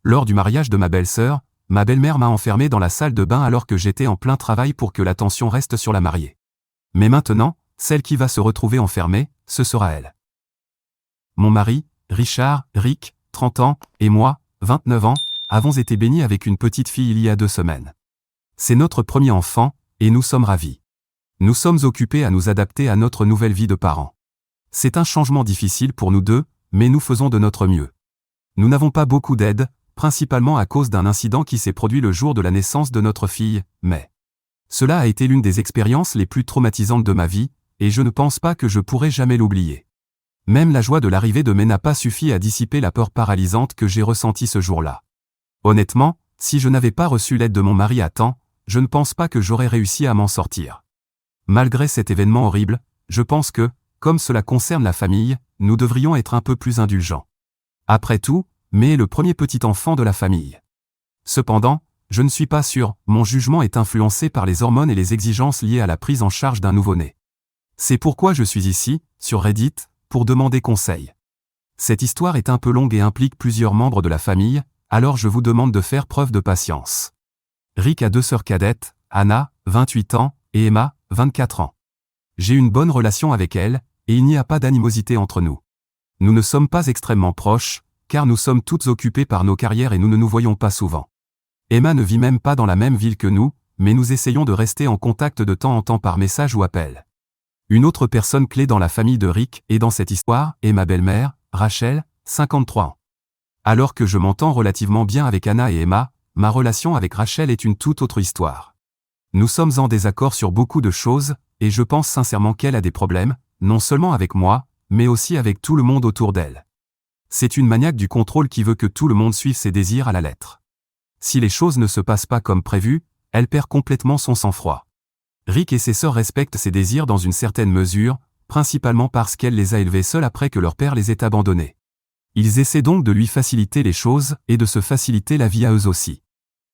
Lors du mariage de ma belle-sœur, ma belle-mère m'a enfermé dans la salle de bain alors que j'étais en plein travail pour que l'attention reste sur la mariée. Mais maintenant, celle qui va se retrouver enfermée, ce sera elle. Mon mari, Richard, Rick, 30 ans, et moi, 29 ans, avons été bénis avec une petite fille il y a 2 semaines. C'est notre premier enfant, et nous sommes ravis. Nous sommes occupés à nous adapter à notre nouvelle vie de parents. C'est un changement difficile pour nous deux, mais nous faisons de notre mieux. Nous n'avons pas beaucoup d'aide, principalement à cause d'un incident qui s'est produit le jour de la naissance de notre fille, mais cela a été l'une des expériences les plus traumatisantes de ma vie, et je ne pense pas que je pourrai jamais l'oublier. Même la joie de l'arrivée de Mai n'a pas suffi à dissiper la peur paralysante que j'ai ressentie ce jour-là. Honnêtement, si je n'avais pas reçu l'aide de mon mari à temps, je ne pense pas que j'aurais réussi à m'en sortir. Malgré cet événement horrible, je pense que, comme cela concerne la famille, nous devrions être un peu plus indulgents. Après tout, Mai est le premier petit enfant de la famille. Cependant, je ne suis pas sûr, mon jugement est influencé par les hormones et les exigences liées à la prise en charge d'un nouveau-né. C'est pourquoi je suis ici, sur Reddit, pour demander conseil. Cette histoire est un peu longue et implique plusieurs membres de la famille, alors je vous demande de faire preuve de patience. Rick a 2 sœurs cadettes, Anna, 28 ans, et Emma, 24 ans. J'ai une bonne relation avec elles, et il n'y a pas d'animosité entre nous. Nous ne sommes pas extrêmement proches, car nous sommes toutes occupées par nos carrières et nous ne nous voyons pas souvent. Emma ne vit même pas dans la même ville que nous, mais nous essayons de rester en contact de temps en temps par message ou appel. Une autre personne clé dans la famille de Rick et dans cette histoire est ma belle-mère, Rachel, 53 ans. Alors que je m'entends relativement bien avec Anna et Emma, ma relation avec Rachel est une toute autre histoire. Nous sommes en désaccord sur beaucoup de choses, et je pense sincèrement qu'elle a des problèmes, non seulement avec moi, mais aussi avec tout le monde autour d'elle. C'est une maniaque du contrôle qui veut que tout le monde suive ses désirs à la lettre. Si les choses ne se passent pas comme prévu, elle perd complètement son sang-froid. Rick et ses sœurs respectent ses désirs dans une certaine mesure, principalement parce qu'elle les a élevés seuls après que leur père les ait abandonnés. Ils essaient donc de lui faciliter les choses et de se faciliter la vie à eux aussi.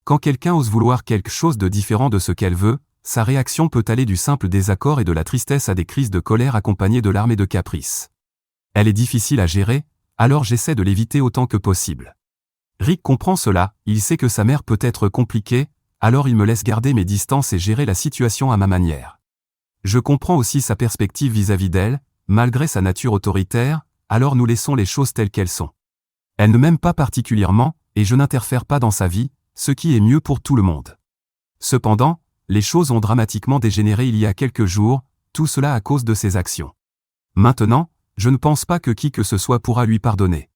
Quand quelqu'un ose vouloir quelque chose de différent de ce qu'elle veut, sa réaction peut aller du simple désaccord et de la tristesse à des crises de colère accompagnées de larmes et de caprices. Elle est difficile à gérer, alors j'essaie de l'éviter autant que possible. Rick comprend cela, il sait que sa mère peut être compliquée, alors il me laisse garder mes distances et gérer la situation à ma manière. Je comprends aussi sa perspective vis-à-vis d'elle, malgré sa nature autoritaire, alors nous laissons les choses telles qu'elles sont. Elle ne m'aime pas particulièrement, et je n'interfère pas dans sa vie, ce qui est mieux pour tout le monde. Cependant, les choses ont dramatiquement dégénéré il y a quelques jours, tout cela à cause de ses actions. Maintenant, je ne pense pas que qui que ce soit pourra lui pardonner.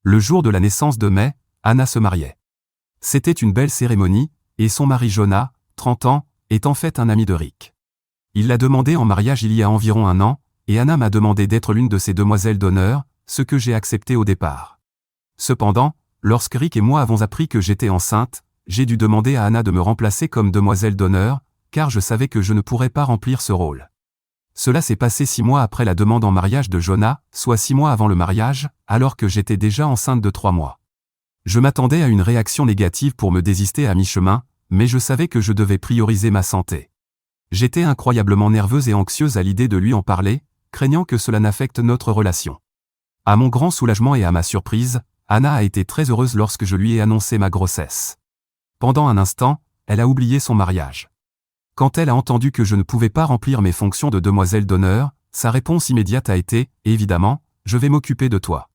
Le jour de la naissance de Mai, Anna se mariait. C'était une belle cérémonie, et son mari Jonah, 30 ans, est en fait un ami de Rick. Il l'a demandé en mariage il y a environ 1 an, et Anna m'a demandé d'être l'une de ses demoiselles d'honneur, ce que j'ai accepté au départ. Cependant, lorsque Rick et moi avons appris que j'étais enceinte, j'ai dû demander à Anna de me remplacer comme demoiselle d'honneur, car je savais que je ne pourrais pas remplir ce rôle. Cela s'est passé 6 mois après la demande en mariage de Jonah, soit 6 mois avant le mariage, alors que j'étais déjà enceinte de 3 mois. Je m'attendais à une réaction négative pour me désister à mi-chemin, mais je savais que je devais prioriser ma santé. J'étais incroyablement nerveuse et anxieuse à l'idée de lui en parler, craignant que cela n'affecte notre relation. À mon grand soulagement et à ma surprise, Anna a été très heureuse lorsque je lui ai annoncé ma grossesse. Pendant un instant, elle a oublié son mariage. Quand elle a entendu que je ne pouvais pas remplir mes fonctions de demoiselle d'honneur, sa réponse immédiate a été « Évidemment, je vais m'occuper de toi ».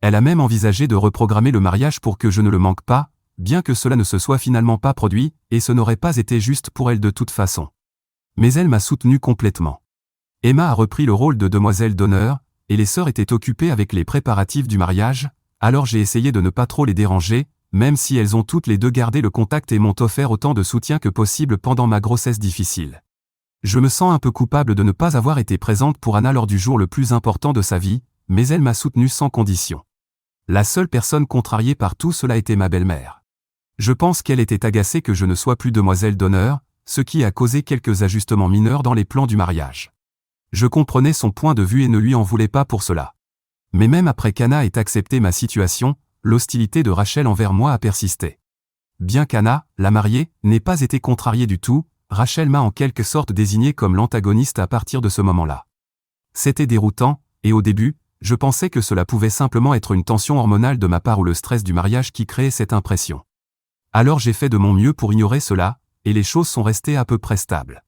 Elle a même envisagé de reprogrammer le mariage pour que je ne le manque pas, bien que cela ne se soit finalement pas produit, et ce n'aurait pas été juste pour elle de toute façon. Mais elle m'a soutenu complètement. Emma a repris le rôle de demoiselle d'honneur, et les sœurs étaient occupées avec les préparatifs du mariage, alors j'ai essayé de ne pas trop les déranger, même si elles ont toutes les deux gardé le contact et m'ont offert autant de soutien que possible pendant ma grossesse difficile. Je me sens un peu coupable de ne pas avoir été présente pour Anna lors du jour le plus important de sa vie, mais elle m'a soutenu sans condition. La seule personne contrariée par tout cela était ma belle-mère. Je pense qu'elle était agacée que je ne sois plus demoiselle d'honneur, ce qui a causé quelques ajustements mineurs dans les plans du mariage. Je comprenais son point de vue et ne lui en voulais pas pour cela. Mais même après qu'Anna ait accepté ma situation, l'hostilité de Rachel envers moi a persisté. Bien qu'Anna, la mariée, n'ait pas été contrariée du tout, Rachel m'a en quelque sorte désigné comme l'antagoniste à partir de ce moment-là. C'était déroutant, et au début, je pensais que cela pouvait simplement être une tension hormonale de ma part ou le stress du mariage qui créait cette impression. Alors j'ai fait de mon mieux pour ignorer cela, et les choses sont restées à peu près stables.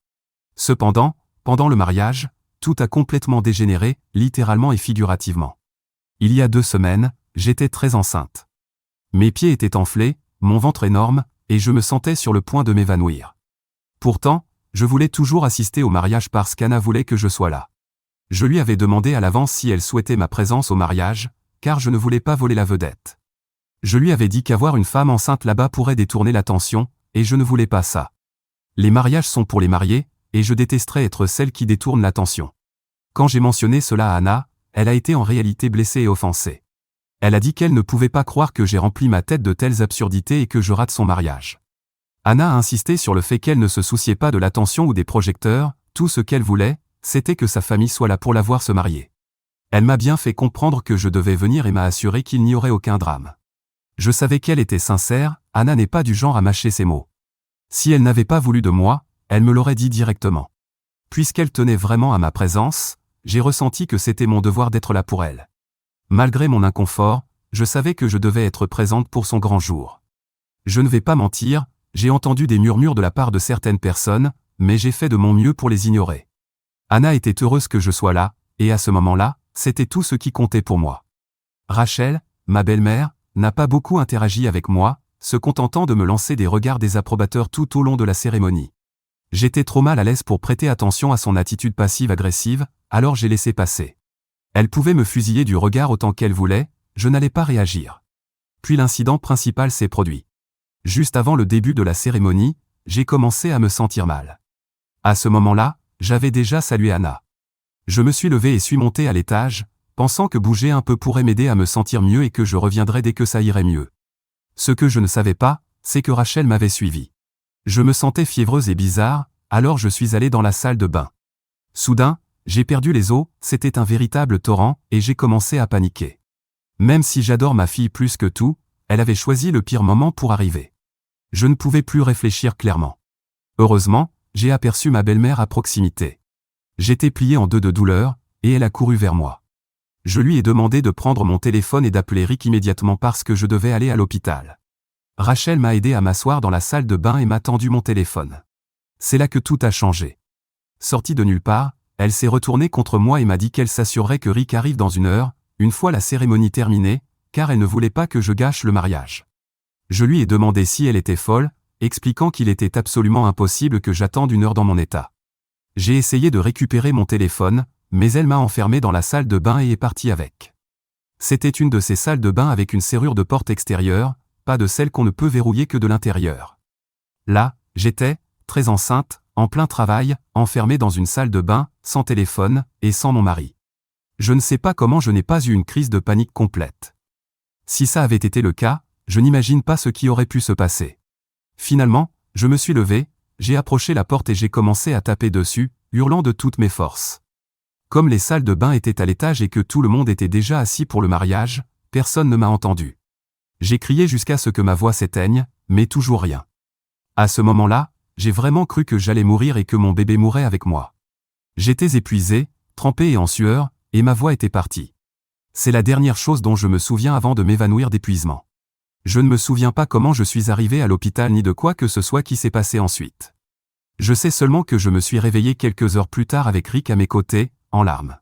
Cependant, pendant le mariage, tout a complètement dégénéré, littéralement et figurativement. Il y a 2 semaines, j'étais très enceinte. Mes pieds étaient enflés, mon ventre énorme, et je me sentais sur le point de m'évanouir. Pourtant, je voulais toujours assister au mariage parce qu'Anna voulait que je sois là. Je lui avais demandé à l'avance si elle souhaitait ma présence au mariage, car je ne voulais pas voler la vedette. Je lui avais dit qu'avoir une femme enceinte là-bas pourrait détourner l'attention, et je ne voulais pas ça. Les mariages sont pour les mariés, et je détesterais être celle qui détourne l'attention. Quand j'ai mentionné cela à Anna, elle a été en réalité blessée et offensée. Elle a dit qu'elle ne pouvait pas croire que j'ai rempli ma tête de telles absurdités et que je rate son mariage. Anna a insisté sur le fait qu'elle ne se souciait pas de l'attention ou des projecteurs, tout ce qu'elle voulait, c'était que sa famille soit là pour la voir se marier. Elle m'a bien fait comprendre que je devais venir et m'a assuré qu'il n'y aurait aucun drame. Je savais qu'elle était sincère, Anna n'est pas du genre à mâcher ses mots. Si elle n'avait pas voulu de moi, elle me l'aurait dit directement. Puisqu'elle tenait vraiment à ma présence, j'ai ressenti que c'était mon devoir d'être là pour elle. Malgré mon inconfort, je savais que je devais être présente pour son grand jour. Je ne vais pas mentir, j'ai entendu des murmures de la part de certaines personnes, mais j'ai fait de mon mieux pour les ignorer. Anna était heureuse que je sois là, et à ce moment-là, c'était tout ce qui comptait pour moi. Rachel, ma belle-mère, n'a pas beaucoup interagi avec moi, se contentant de me lancer des regards désapprobateurs tout au long de la cérémonie. J'étais trop mal à l'aise pour prêter attention à son attitude passive-agressive, alors j'ai laissé passer. Elle pouvait me fusiller du regard autant qu'elle voulait, je n'allais pas réagir. Puis l'incident principal s'est produit. Juste avant le début de la cérémonie, j'ai commencé à me sentir mal. À ce moment-là, j'avais déjà salué Anna. Je me suis levé et suis monté à l'étage, pensant que bouger un peu pourrait m'aider à me sentir mieux et que je reviendrais dès que ça irait mieux. Ce que je ne savais pas, c'est que Rachel m'avait suivi. Je me sentais fiévreuse et bizarre, alors je suis allé dans la salle de bain. Soudain, j'ai perdu les os, c'était un véritable torrent, et j'ai commencé à paniquer. Même si j'adore ma fille plus que tout, elle avait choisi le pire moment pour arriver. Je ne pouvais plus réfléchir clairement. Heureusement, j'ai aperçu ma belle-mère à proximité. J'étais plié en 2 de douleur, et elle a couru vers moi. Je lui ai demandé de prendre mon téléphone et d'appeler Rick immédiatement parce que je devais aller à l'hôpital. Rachel m'a aidé à m'asseoir dans la salle de bain et m'a tendu mon téléphone. C'est là que tout a changé. Sortie de nulle part, elle s'est retournée contre moi et m'a dit qu'elle s'assurerait que Rick arrive dans 1 heure, une fois la cérémonie terminée, car elle ne voulait pas que je gâche le mariage. Je lui ai demandé si elle était folle, expliquant qu'il était absolument impossible que j'attende 1 heure dans mon état. J'ai essayé de récupérer mon téléphone, mais elle m'a enfermé dans la salle de bain et est partie avec. C'était une de ces salles de bain avec une serrure de porte extérieure, pas de celle qu'on ne peut verrouiller que de l'intérieur. Là, j'étais, très enceinte, en plein travail, enfermée dans une salle de bain, sans téléphone, et sans mon mari. Je ne sais pas comment je n'ai pas eu une crise de panique complète. Si ça avait été le cas, je n'imagine pas ce qui aurait pu se passer. Finalement, je me suis levé, j'ai approché la porte et j'ai commencé à taper dessus, hurlant de toutes mes forces. Comme les salles de bain étaient à l'étage et que tout le monde était déjà assis pour le mariage, personne ne m'a entendu. J'ai crié jusqu'à ce que ma voix s'éteigne, mais toujours rien. À ce moment-là, j'ai vraiment cru que j'allais mourir et que mon bébé mourrait avec moi. J'étais épuisé, trempé et en sueur, et ma voix était partie. C'est la dernière chose dont je me souviens avant de m'évanouir d'épuisement. Je ne me souviens pas comment je suis arrivé à l'hôpital ni de quoi que ce soit qui s'est passé ensuite. Je sais seulement que je me suis réveillé quelques heures plus tard avec Rick à mes côtés, en larmes.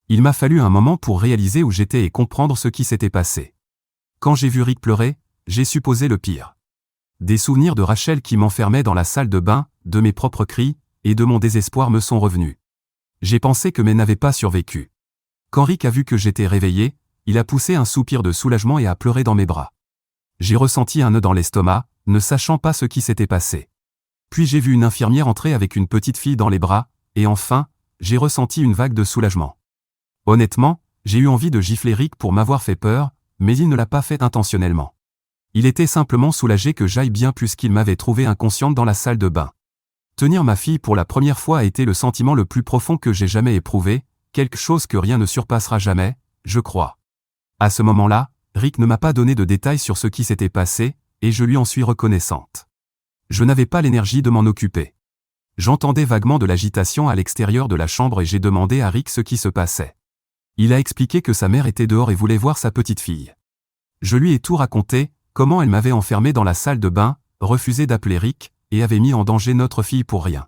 Il m'a fallu un moment pour réaliser où j'étais et comprendre ce qui s'était passé. Quand j'ai vu Rick pleurer, j'ai supposé le pire. Des souvenirs de Rachel qui m'enfermait dans la salle de bain, de mes propres cris, et de mon désespoir me sont revenus. J'ai pensé que May n'avait pas survécu. Quand Rick a vu que j'étais réveillé, il a poussé un soupir de soulagement et a pleuré dans mes bras. J'ai ressenti un nœud dans l'estomac, ne sachant pas ce qui s'était passé. Puis j'ai vu une infirmière entrer avec une petite fille dans les bras, et enfin, j'ai ressenti une vague de soulagement. Honnêtement, j'ai eu envie de gifler Rick pour m'avoir fait peur, mais il ne l'a pas fait intentionnellement. Il était simplement soulagé que j'aille bien puisqu'il m'avait trouvé inconsciente dans la salle de bain. Tenir ma fille pour la première fois a été le sentiment le plus profond que j'ai jamais éprouvé, quelque chose que rien ne surpassera jamais, je crois. À ce moment-là, Rick ne m'a pas donné de détails sur ce qui s'était passé, et je lui en suis reconnaissante. Je n'avais pas l'énergie de m'en occuper. J'entendais vaguement de l'agitation à l'extérieur de la chambre et j'ai demandé à Rick ce qui se passait. Il a expliqué que sa mère était dehors et voulait voir sa petite fille. Je lui ai tout raconté, comment elle m'avait enfermé dans la salle de bain, refusé d'appeler Rick, et avait mis en danger notre fille pour rien.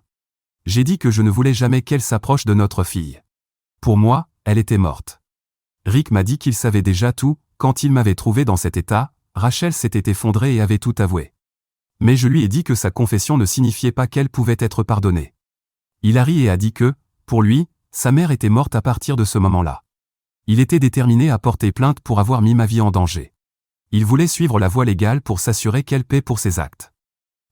J'ai dit que je ne voulais jamais qu'elle s'approche de notre fille. Pour moi, elle était morte. Rick m'a dit qu'il savait déjà tout, quand il m'avait trouvé dans cet état, Rachel s'était effondrée et avait tout avoué. Mais je lui ai dit que sa confession ne signifiait pas qu'elle pouvait être pardonnée. Il a ri et a dit que, pour lui, sa mère était morte à partir de ce moment-là. Il était déterminé à porter plainte pour avoir mis ma vie en danger. Il voulait suivre la voie légale pour s'assurer qu'elle paie pour ses actes.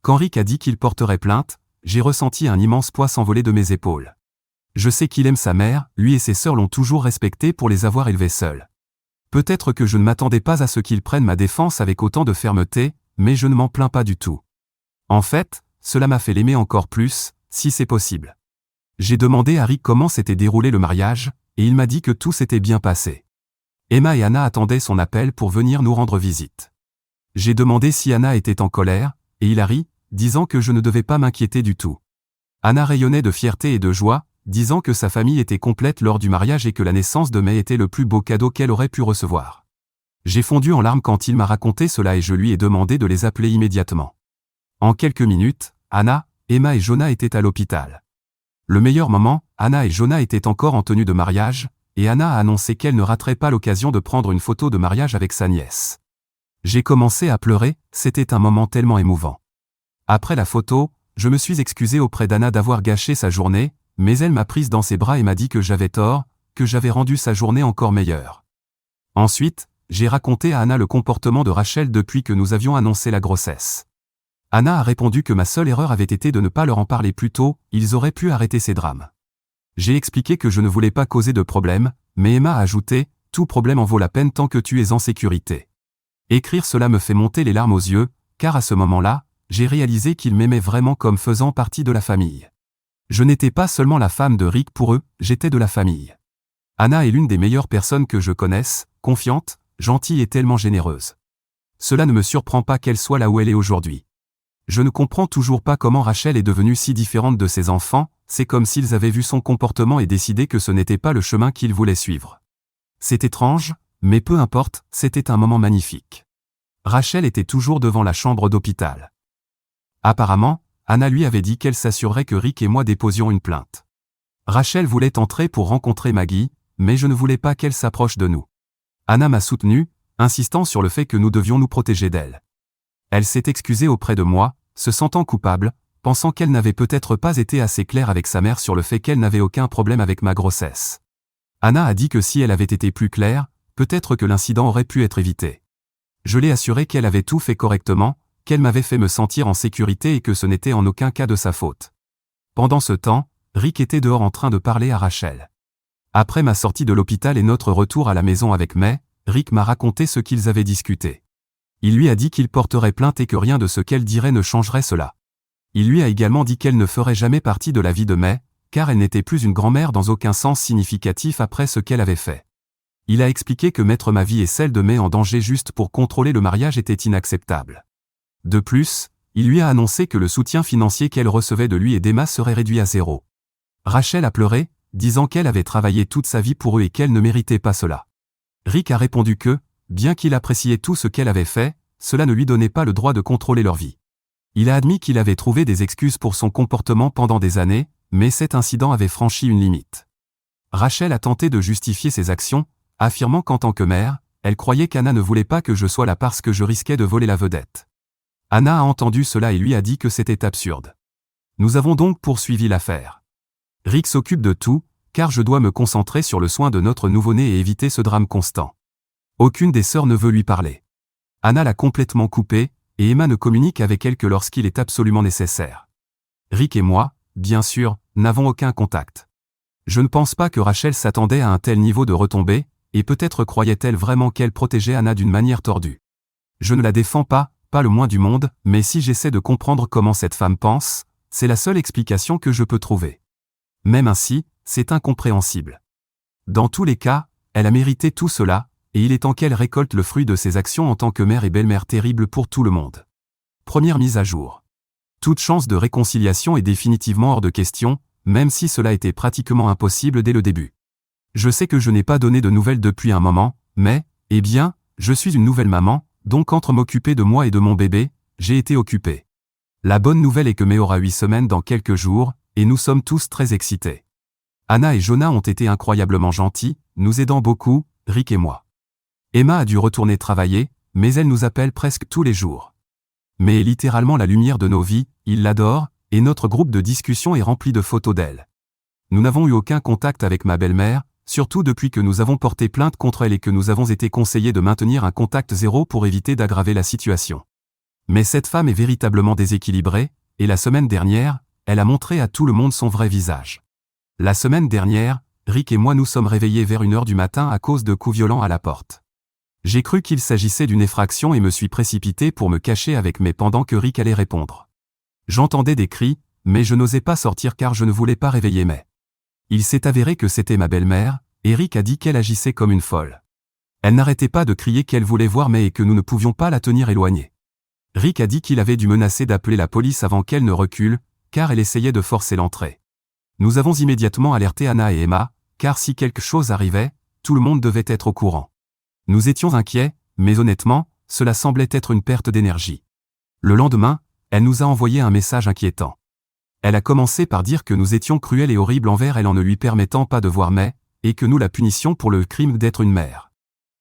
Quand Rick a dit qu'il porterait plainte, j'ai ressenti un immense poids s'envoler de mes épaules. Je sais qu'il aime sa mère, lui et ses sœurs l'ont toujours respecté pour les avoir élevés seuls. Peut-être que je ne m'attendais pas à ce qu'il prenne ma défense avec autant de fermeté, mais je ne m'en plains pas du tout. En fait, cela m'a fait l'aimer encore plus, si c'est possible. J'ai demandé à Rick comment s'était déroulé le mariage, et il m'a dit que tout s'était bien passé. Emma et Anna attendaient son appel pour venir nous rendre visite. J'ai demandé si Anna était en colère, et il a ri, disant que je ne devais pas m'inquiéter du tout. Anna rayonnait de fierté et de joie, disant que sa famille était complète lors du mariage et que la naissance de May était le plus beau cadeau qu'elle aurait pu recevoir. J'ai fondu en larmes quand il m'a raconté cela et je lui ai demandé de les appeler immédiatement. En quelques minutes, Anna, Emma et Jonah étaient à l'hôpital. Le meilleur moment, Anna et Jonah étaient encore en tenue de mariage, et Anna a annoncé qu'elle ne raterait pas l'occasion de prendre une photo de mariage avec sa nièce. J'ai commencé à pleurer, c'était un moment tellement émouvant. Après la photo, je me suis excusé auprès d'Anna d'avoir gâché sa journée, mais elle m'a prise dans ses bras et m'a dit que j'avais tort, que j'avais rendu sa journée encore meilleure. Ensuite, j'ai raconté à Anna le comportement de Rachel depuis que nous avions annoncé la grossesse. Anna a répondu que ma seule erreur avait été de ne pas leur en parler plus tôt, ils auraient pu arrêter ces drames. J'ai expliqué que je ne voulais pas causer de problème, mais Emma a ajouté, « Tout problème en vaut la peine tant que tu es en sécurité ». Écrire cela me fait monter les larmes aux yeux, car à ce moment-là, j'ai réalisé qu'ils m'aimaient vraiment comme faisant partie de la famille. Je n'étais pas seulement la femme de Rick pour eux, j'étais de la famille. Anna est l'une des meilleures personnes que je connaisse, confiante, gentille et tellement généreuse. Cela ne me surprend pas qu'elle soit là où elle est aujourd'hui. Je ne comprends toujours pas comment Rachel est devenue si différente de ses enfants, c'est comme s'ils avaient vu son comportement et décidé que ce n'était pas le chemin qu'ils voulaient suivre. C'est étrange, mais peu importe, c'était un moment magnifique. Rachel était toujours devant la chambre d'hôpital. Apparemment, Anna lui avait dit qu'elle s'assurerait que Rick et moi déposions une plainte. Rachel voulait entrer pour rencontrer Maggie, mais je ne voulais pas qu'elle s'approche de nous. Anna m'a soutenu, insistant sur le fait que nous devions nous protéger d'elle. Elle s'est excusée auprès de moi, se sentant coupable, pensant qu'elle n'avait peut-être pas été assez claire avec sa mère sur le fait qu'elle n'avait aucun problème avec ma grossesse. Anna a dit que si elle avait été plus claire, peut-être que l'incident aurait pu être évité. Je l'ai assuré qu'elle avait tout fait correctement, qu'elle m'avait fait me sentir en sécurité et que ce n'était en aucun cas de sa faute. Pendant ce temps, Rick était dehors en train de parler à Rachel. Après ma sortie de l'hôpital et notre retour à la maison avec May, Rick m'a raconté ce qu'ils avaient discuté. Il lui a dit qu'il porterait plainte et que rien de ce qu'elle dirait ne changerait cela. Il lui a également dit qu'elle ne ferait jamais partie de la vie de May, car elle n'était plus une grand-mère dans aucun sens significatif après ce qu'elle avait fait. Il a expliqué que mettre ma vie et celle de May en danger juste pour contrôler le mariage était inacceptable. De plus, il lui a annoncé que le soutien financier qu'elle recevait de lui et d'Emma serait réduit à zéro. Rachel a pleuré, disant qu'elle avait travaillé toute sa vie pour eux et qu'elle ne méritait pas cela. Rick a répondu que, bien qu'il appréciait tout ce qu'elle avait fait, cela ne lui donnait pas le droit de contrôler leur vie. Il a admis qu'il avait trouvé des excuses pour son comportement pendant des années, mais cet incident avait franchi une limite. Rachel a tenté de justifier ses actions, affirmant qu'en tant que mère, elle croyait qu'Anna ne voulait pas que je sois là parce que je risquais de voler la vedette. Anna a entendu cela et lui a dit que c'était absurde. Nous avons donc poursuivi l'affaire. Rick s'occupe de tout, car je dois me concentrer sur le soin de notre nouveau-né et éviter ce drame constant. Aucune des sœurs ne veut lui parler. Anna l'a complètement coupé, et Emma ne communique avec elle que lorsqu'il est absolument nécessaire. Rick et moi, bien sûr, n'avons aucun contact. Je ne pense pas que Rachel s'attendait à un tel niveau de retombée, et peut-être croyait-elle vraiment qu'elle protégeait Anna d'une manière tordue. Je ne la défends pas le moins du monde, mais si j'essaie de comprendre comment cette femme pense, c'est la seule explication que je peux trouver. Même ainsi, c'est incompréhensible. Dans tous les cas, elle a mérité tout cela, et il est temps qu'elle récolte le fruit de ses actions en tant que mère et belle-mère terrible pour tout le monde. Première mise à jour. Toute chance de réconciliation est définitivement hors de question, même si cela était pratiquement impossible dès le début. Je sais que je n'ai pas donné de nouvelles depuis un moment, mais, eh bien, je suis une nouvelle maman, donc entre m'occuper de moi et de mon bébé, j'ai été occupé. La bonne nouvelle est que May aura 8 semaines dans quelques jours, et nous sommes tous très excités. Anna et Jonah ont été incroyablement gentils, nous aidant beaucoup, Rick et moi. Emma a dû retourner travailler, mais elle nous appelle presque tous les jours. May est littéralement la lumière de nos vies, il l'adore, et notre groupe de discussion est rempli de photos d'elle. Nous n'avons eu aucun contact avec ma belle-mère, surtout depuis que nous avons porté plainte contre elle et que nous avons été conseillés de maintenir un contact zéro pour éviter d'aggraver la situation. Mais cette femme est véritablement déséquilibrée, et la semaine dernière, elle a montré à tout le monde son vrai visage. La semaine dernière, Rick et moi nous sommes réveillés vers 1h du matin à cause de coups violents à la porte. J'ai cru qu'il s'agissait d'une effraction et me suis précipité pour me cacher avec May pendant que Rick allait répondre. J'entendais des cris, mais je n'osais pas sortir car je ne voulais pas réveiller May. Il s'est avéré que c'était ma belle-mère, et Rick a dit qu'elle agissait comme une folle. Elle n'arrêtait pas de crier qu'elle voulait voir May et que nous ne pouvions pas la tenir éloignée. Rick a dit qu'il avait dû menacer d'appeler la police avant qu'elle ne recule, car elle essayait de forcer l'entrée. Nous avons immédiatement alerté Anna et Emma, car si quelque chose arrivait, tout le monde devait être au courant. Nous étions inquiets, mais honnêtement, cela semblait être une perte d'énergie. Le lendemain, elle nous a envoyé un message inquiétant. Elle a commencé par dire que nous étions cruels et horribles envers elle en ne lui permettant pas de voir May, et que nous la punissions pour le crime d'être une mère.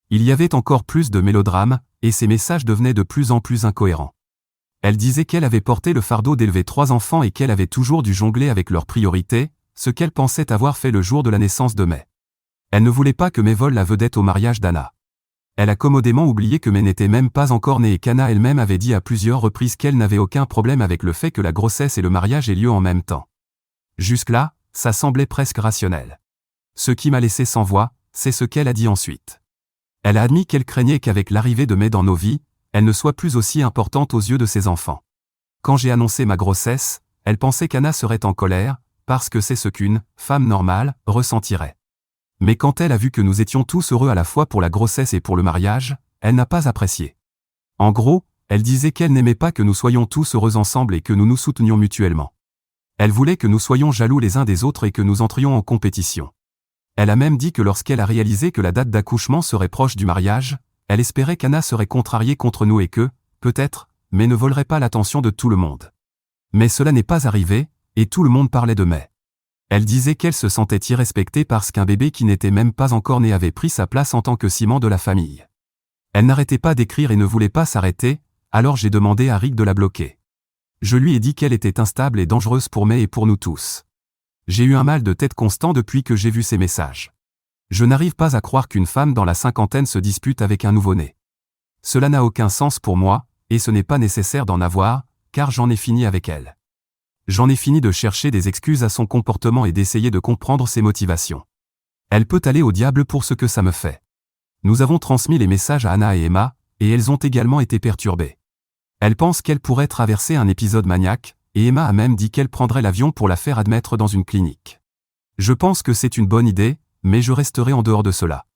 Il y avait encore plus de mélodrame, et ces messages devenaient de plus en plus incohérents. Elle disait qu'elle avait porté le fardeau d'élever 3 enfants et qu'elle avait toujours dû jongler avec leurs priorités, ce qu'elle pensait avoir fait le jour de la naissance de May. Elle ne voulait pas que May vole la vedette au mariage d'Anna. Elle a commodément oublié que May n'était même pas encore née et qu'Anna elle-même avait dit à plusieurs reprises qu'elle n'avait aucun problème avec le fait que la grossesse et le mariage aient lieu en même temps. Jusque-là, ça semblait presque rationnel. Ce qui m'a laissé sans voix, c'est ce qu'elle a dit ensuite. Elle a admis qu'elle craignait qu'avec l'arrivée de May dans nos vies, elle ne soit plus aussi importante aux yeux de ses enfants. Quand j'ai annoncé ma grossesse, elle pensait qu'Anna serait en colère, parce que c'est ce qu'une femme normale ressentirait. Mais quand elle a vu que nous étions tous heureux à la fois pour la grossesse et pour le mariage, elle n'a pas apprécié. En gros, elle disait qu'elle n'aimait pas que nous soyons tous heureux ensemble et que nous nous soutenions mutuellement. Elle voulait que nous soyons jaloux les uns des autres et que nous entrions en compétition. Elle a même dit que lorsqu'elle a réalisé que la date d'accouchement serait proche du mariage, elle espérait qu'Anna serait contrariée contre nous et que, peut-être, May ne volerait pas l'attention de tout le monde. Mais cela n'est pas arrivé, et tout le monde parlait de May. Elle disait qu'elle se sentait irrespectée parce qu'un bébé qui n'était même pas encore né avait pris sa place en tant que ciment de la famille. Elle n'arrêtait pas d'écrire et ne voulait pas s'arrêter, alors j'ai demandé à Rick de la bloquer. Je lui ai dit qu'elle était instable et dangereuse pour May et pour nous tous. J'ai eu un mal de tête constant depuis que j'ai vu ces messages. Je n'arrive pas à croire qu'une femme dans la cinquantaine se dispute avec un nouveau-né. Cela n'a aucun sens pour moi, et ce n'est pas nécessaire d'en avoir, car j'en ai fini avec elle. J'en ai fini de chercher des excuses à son comportement et d'essayer de comprendre ses motivations. Elle peut aller au diable pour ce que ça me fait. Nous avons transmis les messages à Anna et Emma, et elles ont également été perturbées. Elle pense qu'elle pourrait traverser un épisode maniaque, et Emma a même dit qu'elle prendrait l'avion pour la faire admettre dans une clinique. Je pense que c'est une bonne idée, mais je resterai en dehors de cela.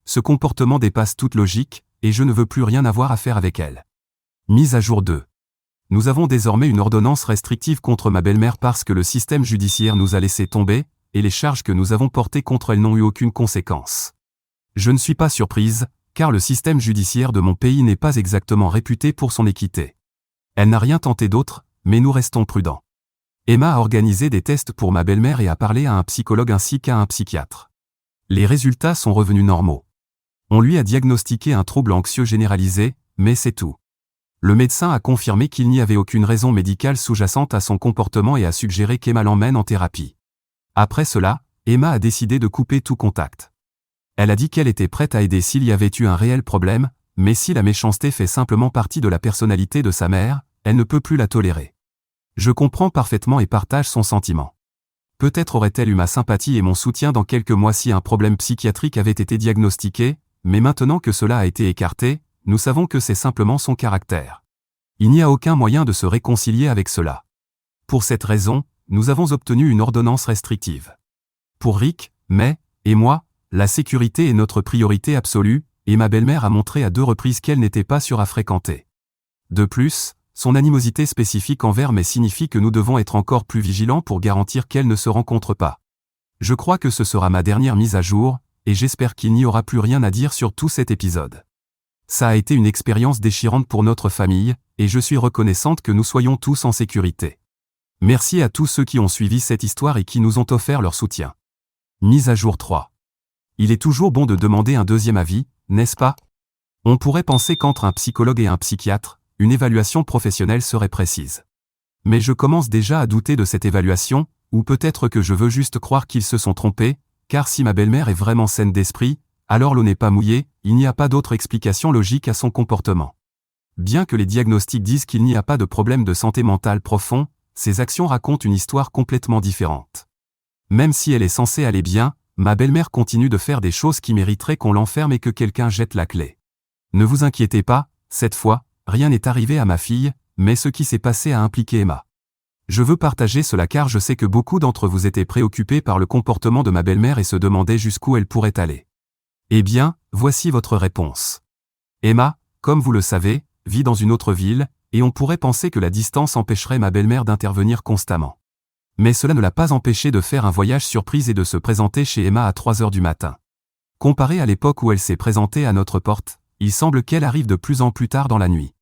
Ce comportement dépasse toute logique, et je ne veux plus rien avoir à faire avec elle. Mise à jour 2. Nous avons désormais une ordonnance restrictive contre ma belle-mère parce que le système judiciaire nous a laissé tomber, et les charges que nous avons portées contre elle n'ont eu aucune conséquence. Je ne suis pas surprise, car le système judiciaire de mon pays n'est pas exactement réputé pour son équité. Elle n'a rien tenté d'autre, mais nous restons prudents. Emma a organisé des tests pour ma belle-mère et a parlé à un psychologue ainsi qu'à un psychiatre. Les résultats sont revenus normaux. On lui a diagnostiqué un trouble anxieux généralisé, mais c'est tout. Le médecin a confirmé qu'il n'y avait aucune raison médicale sous-jacente à son comportement et a suggéré qu'Emma l'emmène en thérapie. Après cela, Emma a décidé de couper tout contact. Elle a dit qu'elle était prête à aider s'il y avait eu un réel problème, mais si la méchanceté fait simplement partie de la personnalité de sa mère, elle ne peut plus la tolérer. Je comprends parfaitement et partage son sentiment. Peut-être aurait-elle eu ma sympathie et mon soutien dans quelques mois si un problème psychiatrique avait été diagnostiqué, mais maintenant que cela a été écarté, nous savons que c'est simplement son caractère. Il n'y a aucun moyen de se réconcilier avec cela. Pour cette raison, nous avons obtenu une ordonnance restrictive. Pour Rick, May, et moi, la sécurité est notre priorité absolue, et ma belle-mère a montré à 2 reprises qu'elle n'était pas sûre à fréquenter. De plus, son animosité spécifique envers May signifie que nous devons être encore plus vigilants pour garantir qu'elle ne se rencontre pas. Je crois que ce sera ma dernière mise à jour, et j'espère qu'il n'y aura plus rien à dire sur tout cet épisode. Ça a été une expérience déchirante pour notre famille, et je suis reconnaissante que nous soyons tous en sécurité. Merci à tous ceux qui ont suivi cette histoire et qui nous ont offert leur soutien. Mise à jour 3. Il est toujours bon de demander un deuxième avis, n'est-ce pas? On pourrait penser qu'entre un psychologue et un psychiatre, une évaluation professionnelle serait précise. Mais je commence déjà à douter de cette évaluation, ou peut-être que je veux juste croire qu'ils se sont trompés, car si ma belle-mère est vraiment saine d'esprit, alors l'eau n'est pas mouillée, il n'y a pas d'autre explication logique à son comportement. Bien que les diagnostics disent qu'il n'y a pas de problème de santé mentale profond, ses actions racontent une histoire complètement différente. Même si elle est censée aller bien, ma belle-mère continue de faire des choses qui mériteraient qu'on l'enferme et que quelqu'un jette la clé. Ne vous inquiétez pas, cette fois, rien n'est arrivé à ma fille, mais ce qui s'est passé a impliqué Emma. Je veux partager cela car je sais que beaucoup d'entre vous étaient préoccupés par le comportement de ma belle-mère et se demandaient jusqu'où elle pourrait aller. Eh bien, voici votre réponse. Emma, comme vous le savez, vit dans une autre ville, et on pourrait penser que la distance empêcherait ma belle-mère d'intervenir constamment. Mais cela ne l'a pas empêchée de faire un voyage surprise et de se présenter chez Emma à 3 heures du matin. Comparé à l'époque où elle s'est présentée à notre porte, il semble qu'elle arrive de plus en plus tard dans la nuit.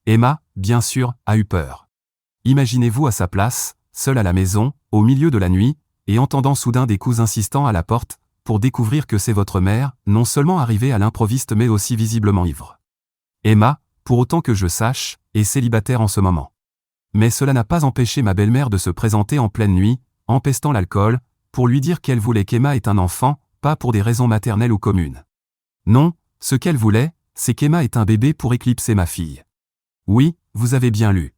Emma, bien sûr, a eu peur. Imaginez-vous à sa place, seule à la maison, au milieu de la nuit, et entendant soudain des coups insistants à la porte, pour découvrir que c'est votre mère, non seulement arrivée à l'improviste mais aussi visiblement ivre. Emma, pour autant que je sache, est célibataire en ce moment. Mais cela n'a pas empêché ma belle-mère de se présenter en pleine nuit, empestant l'alcool, pour lui dire qu'elle voulait qu'Emma ait un enfant, pas pour des raisons maternelles ou communes. Non, ce qu'elle voulait, c'est qu'Emma ait un bébé pour éclipser ma fille. Oui, vous avez bien lu.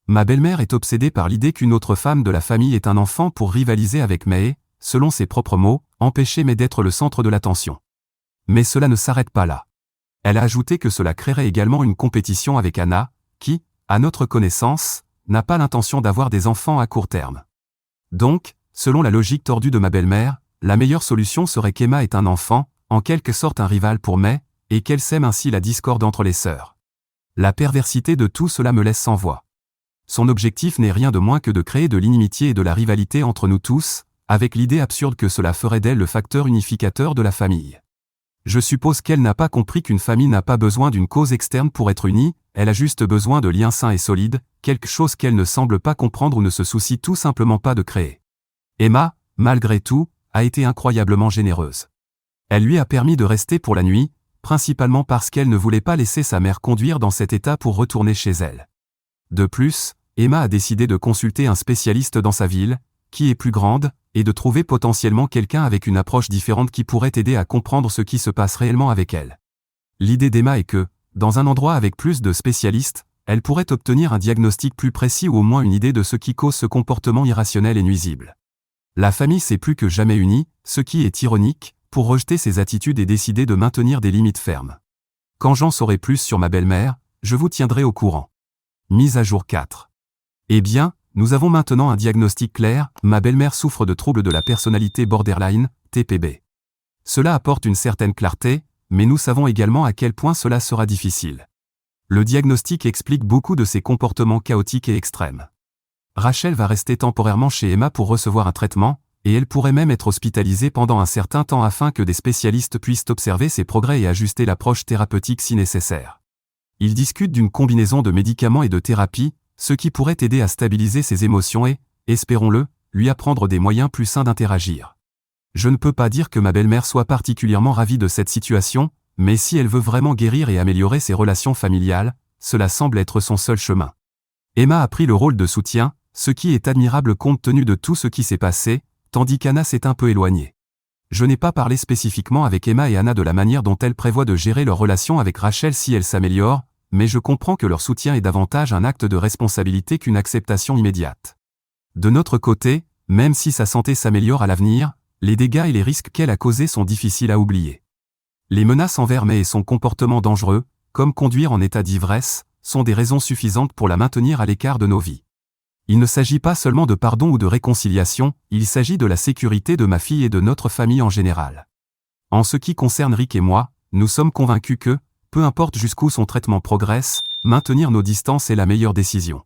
Ma belle-mère est obsédée par l'idée qu'une autre femme de la famille ait un enfant pour rivaliser avec May, selon ses propres mots, empêcher May d'être le centre de l'attention. Mais cela ne s'arrête pas là. Elle a ajouté que cela créerait également une compétition avec Anna, qui, à notre connaissance, n'a pas l'intention d'avoir des enfants à court terme. Donc, selon la logique tordue de ma belle-mère, la meilleure solution serait qu'Emma ait un enfant, en quelque sorte un rival pour May, et qu'elle sème ainsi la discorde entre les sœurs. La perversité de tout cela me laisse sans voix. Son objectif n'est rien de moins que de créer de l'inimitié et de la rivalité entre nous tous, avec l'idée absurde que cela ferait d'elle le facteur unificateur de la famille. Je suppose qu'elle n'a pas compris qu'une famille n'a pas besoin d'une cause externe pour être unie, elle a juste besoin de liens sains et solides, quelque chose qu'elle ne semble pas comprendre ou ne se soucie tout simplement pas de créer. Emma, malgré tout, a été incroyablement généreuse. Elle lui a permis de rester pour la nuit, principalement parce qu'elle ne voulait pas laisser sa mère conduire dans cet état pour retourner chez elle. De plus, Emma a décidé de consulter un spécialiste dans sa ville, qui est plus grande, et de trouver potentiellement quelqu'un avec une approche différente qui pourrait aider à comprendre ce qui se passe réellement avec elle. L'idée d'Emma est que, dans un endroit avec plus de spécialistes, elle pourrait obtenir un diagnostic plus précis ou au moins une idée de ce qui cause ce comportement irrationnel et nuisible. La famille s'est plus que jamais unie, ce qui est ironique, pour rejeter ces attitudes et décider de maintenir des limites fermes. Quand j'en saurai plus sur ma belle-mère, je vous tiendrai au courant. Mise à jour 4. Eh bien, nous avons maintenant un diagnostic clair, ma belle-mère souffre de troubles de la personnalité borderline, TPB. Cela apporte une certaine clarté, mais nous savons également à quel point cela sera difficile. Le diagnostic explique beaucoup de ses comportements chaotiques et extrêmes. Rachel va rester temporairement chez Emma pour recevoir un traitement, et elle pourrait même être hospitalisée pendant un certain temps afin que des spécialistes puissent observer ses progrès et ajuster l'approche thérapeutique si nécessaire. Ils discutent d'une combinaison de médicaments et de thérapie, ce qui pourrait aider à stabiliser ses émotions et, espérons-le, lui apprendre des moyens plus sains d'interagir. Je ne peux pas dire que ma belle-mère soit particulièrement ravie de cette situation, mais si elle veut vraiment guérir et améliorer ses relations familiales, cela semble être son seul chemin. Emma a pris le rôle de soutien, ce qui est admirable compte tenu de tout ce qui s'est passé, tandis qu'Anna s'est un peu éloignée. Je n'ai pas parlé spécifiquement avec Emma et Anna de la manière dont elles prévoient de gérer leur relation avec Rachel si elle s'améliore, mais je comprends que leur soutien est davantage un acte de responsabilité qu'une acceptation immédiate. De notre côté, même si sa santé s'améliore à l'avenir, les dégâts et les risques qu'elle a causés sont difficiles à oublier. Les menaces envers May et son comportement dangereux, comme conduire en état d'ivresse, sont des raisons suffisantes pour la maintenir à l'écart de nos vies. Il ne s'agit pas seulement de pardon ou de réconciliation, il s'agit de la sécurité de ma fille et de notre famille en général. En ce qui concerne Rick et moi, nous sommes convaincus que, peu importe jusqu'où son traitement progresse, maintenir nos distances est la meilleure décision.